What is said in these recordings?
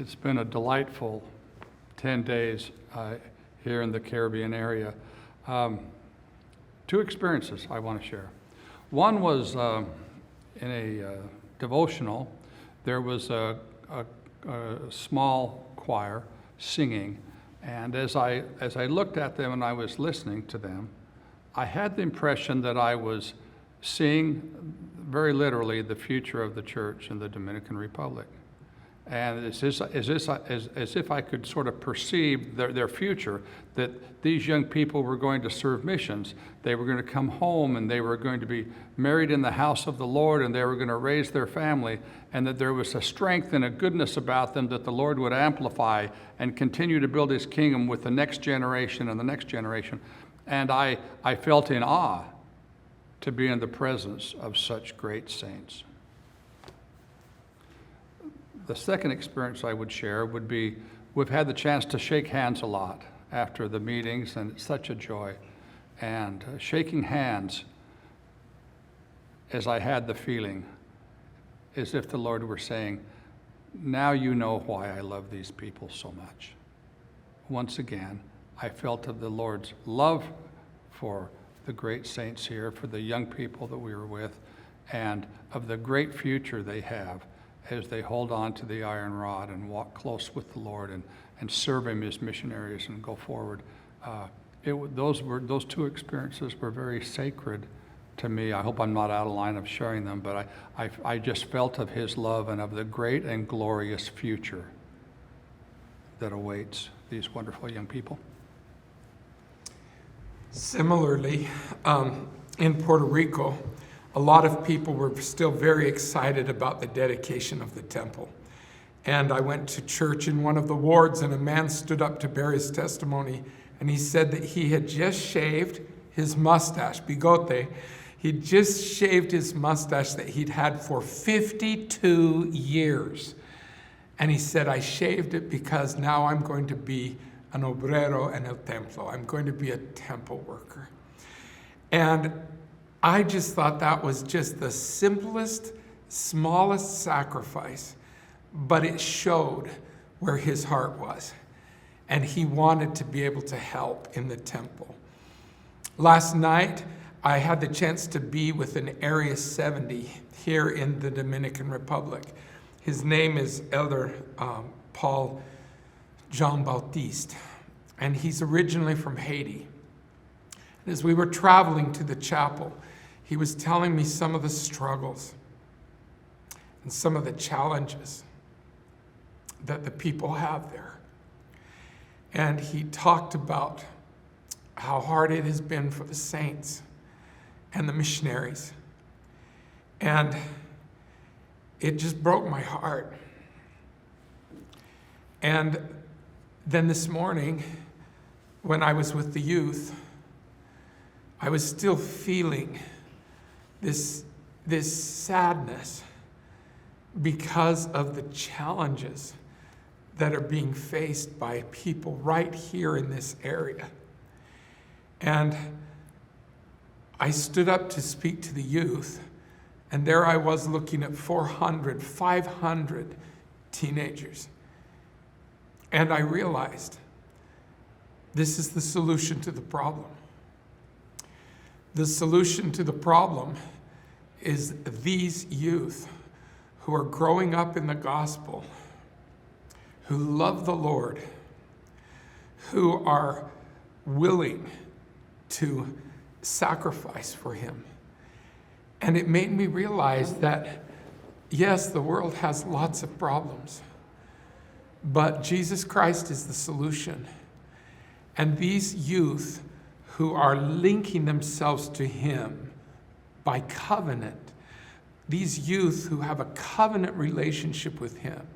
It's been a delightful 10 days here in the Caribbean area. Two experiences I want to share. One was in a devotional. There was a small choir singing, and as I looked at them and I was listening to them, I had the impression that I was seeing very literally the future of the church in the Dominican Republic. And as if I could sort of perceive their future, that these young people were going to serve missions. They were going to come home and they were going to be married in the house of the Lord, and they were going to raise their family, and that there was a strength and a goodness about them that the Lord would amplify and continue to build his kingdom with the next generation and the next generation. And I felt in awe to be in the presence of such great saints. The second experience I would share would be, we've had the chance to shake hands a lot after the meetings, and it's such a joy. And shaking hands, as I had the feeling, as if the Lord were saying, now you know why I love these people so much. Once again, I felt of the Lord's love for the great saints here, for the young people that we were with, and of the great future they have as they hold on to the iron rod and walk close with the Lord and serve him as missionaries and go forward. Those two experiences were very sacred to me. I hope I'm not out of line of sharing them, but I just felt of his love and of the great and glorious future that awaits these wonderful young people. Similarly, in Puerto Rico, a lot of people were still very excited about the dedication of the temple. And I went to church in one of the wards, and a man stood up to bear his testimony, and he said that he had just shaved his mustache, bigote. He'd just shaved his mustache that he'd had for 52 years. And he said, I shaved it because now I'm going to be an obrero en el templo. I'm going to be a temple worker. And I just thought that was just the simplest, smallest sacrifice, but it showed where his heart was. And he wanted to be able to help in the temple. Last night, I had the chance to be with an Area 70 here in the Dominican Republic. His name is Elder Paul Jean Baptiste, and he's originally from Haiti. And as we were traveling to the chapel, he was telling me some of the struggles and some of the challenges that the people have there. And he talked about how hard it has been for the saints and the missionaries. And it just broke my heart. And then this morning, when I was with the youth, I was still feeling this sadness because of the challenges that are being faced by people right here in this area. And I stood up to speak to the youth, and there I was looking at 400, 500 teenagers. And I realized this is the solution to the problem. The solution to the problem is these youth who are growing up in the gospel, who love the Lord, who are willing to sacrifice for him. And it made me realize that, yes, the world has lots of problems, but Jesus Christ is the solution. And these youth who are linking themselves to him by covenant, these youth who have a covenant relationship with him,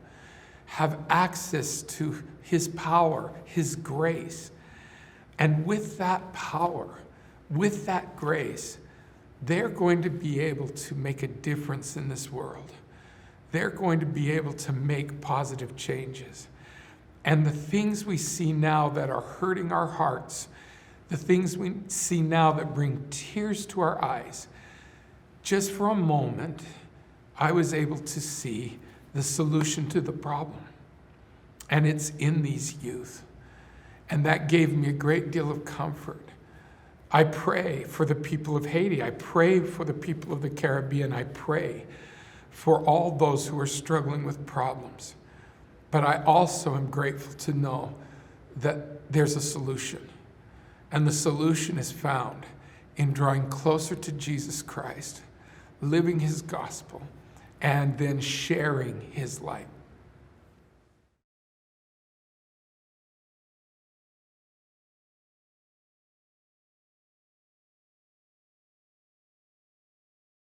have access to his power, his grace. And with that power, with that grace, they're going to be able to make a difference in this world. They're going to be able to make positive changes. And the things we see now that are hurting our hearts, the things we see now that bring tears to our eyes, just for a moment, I was able to see the solution to the problem. And it's in these youth. And that gave me a great deal of comfort. I pray for the people of Haiti. I pray for the people of the Caribbean. I pray for all those who are struggling with problems. But I also am grateful to know that there's a solution. And the solution is found in drawing closer to Jesus Christ, living his gospel, and then sharing his light.